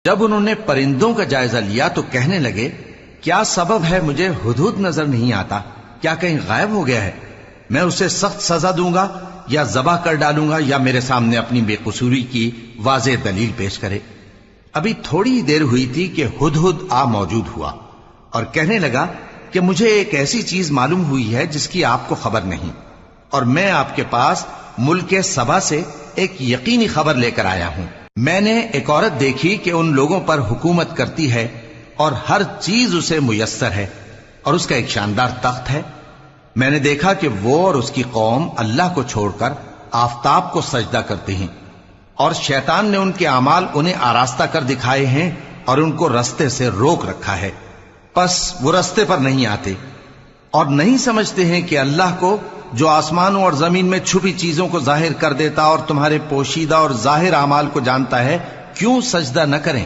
جب انہوں نے پرندوں کا جائزہ لیا تو کہنے لگے کیا سبب ہے مجھے ہدہد نظر نہیں آتا؟ کیا کہیں غائب ہو گیا ہے؟ میں اسے سخت سزا دوں گا یا ذبح کر ڈالوں گا یا میرے سامنے اپنی بے قصوری کی واضح دلیل پیش کرے۔ ابھی تھوڑی ہی دیر ہوئی تھی کہ ہدہد آ موجود ہوا اور کہنے لگا کہ مجھے ایک ایسی چیز معلوم ہوئی ہے جس کی آپ کو خبر نہیں، اور میں آپ کے پاس ملک سبا سے ایک یقینی خبر لے کر آیا ہوں۔ میں نے ایک عورت دیکھی کہ ان لوگوں پر حکومت کرتی ہے اور ہر چیز اسے میسر ہے، اور اس کا ایک شاندار تخت ہے۔ میں نے دیکھا کہ وہ اور اس کی قوم اللہ کو چھوڑ کر آفتاب کو سجدہ کرتے ہیں، اور شیطان نے ان کے اعمال انہیں آراستہ کر دکھائے ہیں اور ان کو رستے سے روک رکھا ہے، پس وہ رستے پر نہیں آتے اور نہیں سمجھتے ہیں کہ اللہ کو جو آسمانوں اور زمین میں چھپی چیزوں کو ظاہر کر دیتا اور تمہارے پوشیدہ اور ظاہر اعمال کو جانتا ہے، کیوں سجدہ نہ کریں۔